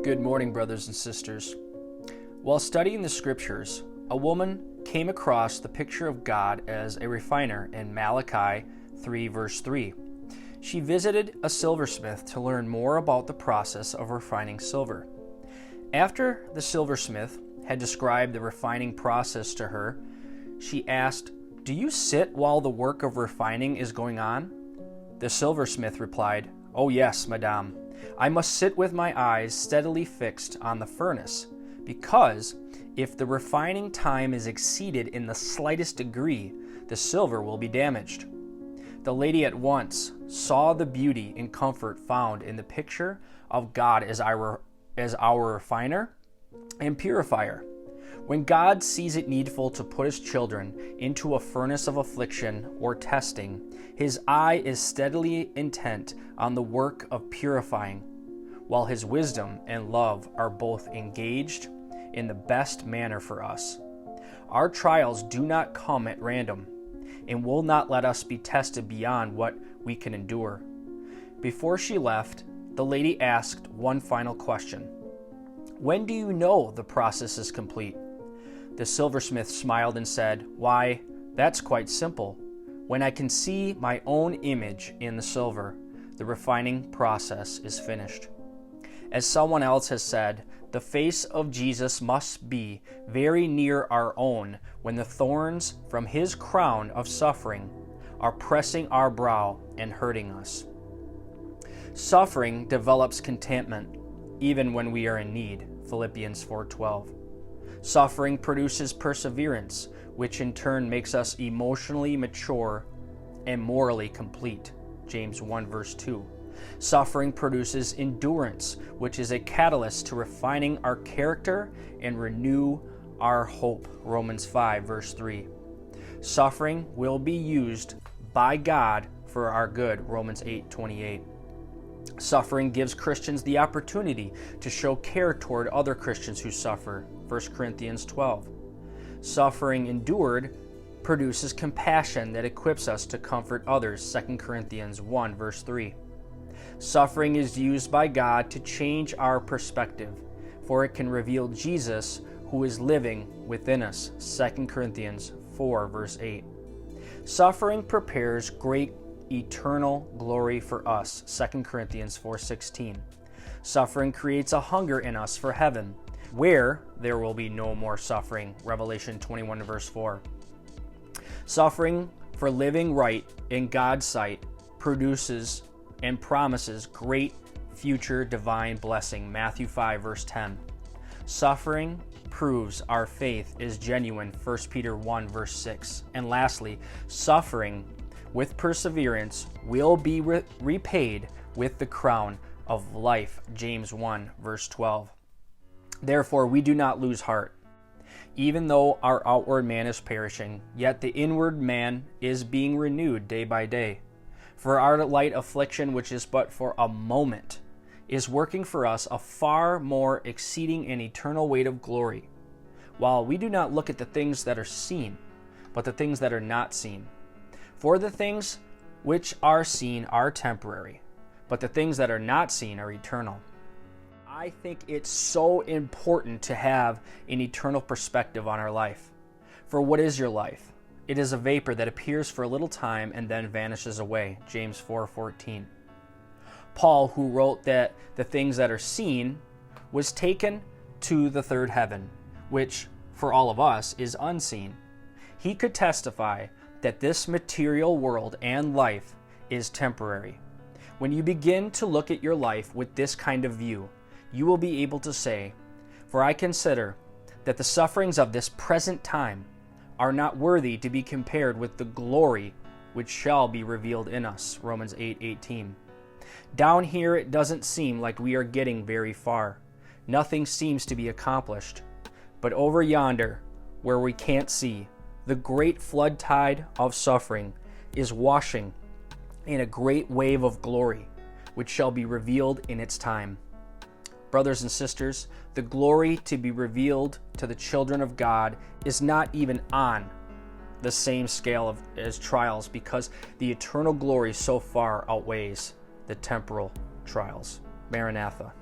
Good morning, brothers and sisters. While studying the scriptures, a woman came across the picture of God as a refiner in Malachi 3 verse 3. She visited a silversmith to learn more about the process of refining silver. After the silversmith had described the refining process to her, she asked, "Do you sit while the work of refining is going on?" The silversmith replied, "Oh yes, madame. I must sit with my eyes steadily fixed on the furnace, because if the refining time is exceeded in the slightest degree, the silver will be damaged." The lady at once saw the beauty and comfort found in the picture of God as our refiner and purifier. When God sees it needful to put his children into a furnace of affliction or testing, his eye is steadily intent on the work of purifying, while his wisdom and love are both engaged in the best manner for us. Our trials do not come at random and will not let us be tested beyond what we can endure. Before she left, the lady asked one final question. "When do you know the process is complete?" The silversmith smiled and said, "Why, that's quite simple. When I can see my own image in the silver, the refining process is finished." As someone else has said, the face of Jesus must be very near our own when the thorns from his crown of suffering are pressing our brow and hurting us. Suffering develops contentment even when we are in need, Philippians 4:12. Suffering produces perseverance, which in turn makes us emotionally mature and morally complete, James 1 verse 2. Suffering produces endurance, which is a catalyst to refining our character and renew our hope, Romans 5 verse 3. Suffering will be used by God for our good, Romans 8:28. Suffering gives Christians the opportunity to show care toward other Christians who suffer, 1 Corinthians 12. Suffering endured produces compassion that equips us to comfort others, 2 Corinthians 1 verse 3. Suffering is used by God to change our perspective, for it can reveal Jesus who is living within us, 2 Corinthians 4 verse 8. Suffering prepares great eternal glory for us, 2 Corinthians 4:16. Suffering creates a hunger in us for heaven, where there will be no more suffering, Revelation 21 verse 4. Suffering for living right in God's sight produces and promises great future divine blessing, Matthew 5 verse 10. Suffering proves our faith is genuine, 1 Peter 1 verse 6. And lastly, suffering with perseverance will be repaid with the crown of life, James 1 verse 12. Therefore we do not lose heart. Even though our outward man is perishing, yet the inward man is being renewed day by day. For our light affliction, which is but for a moment, is working for us a far more exceeding and eternal weight of glory, while we do not look at the things that are seen, but the things that are not seen. For the things which are seen are temporary, but the things that are not seen are eternal. I think it's so important to have an eternal perspective on our life. For what is your life? It is a vapor that appears for a little time and then vanishes away, James 4:14. Paul, who wrote that the things that are seen, was taken to the third heaven, which for all of us is unseen. He could testify that this material world and life is temporary. When you begin to look at your life with this kind of view, you will be able to say, "For I consider that the sufferings of this present time are not worthy to be compared with the glory which shall be revealed in us," Romans 8:18. Down here it doesn't seem like we are getting very far. Nothing seems to be accomplished. But over yonder, where we can't see, the great flood tide of suffering is washing in a great wave of glory, which shall be revealed in its time. Brothers and sisters, the glory to be revealed to the children of God is not even on the same scale as trials, because the eternal glory so far outweighs the temporal trials. Maranatha.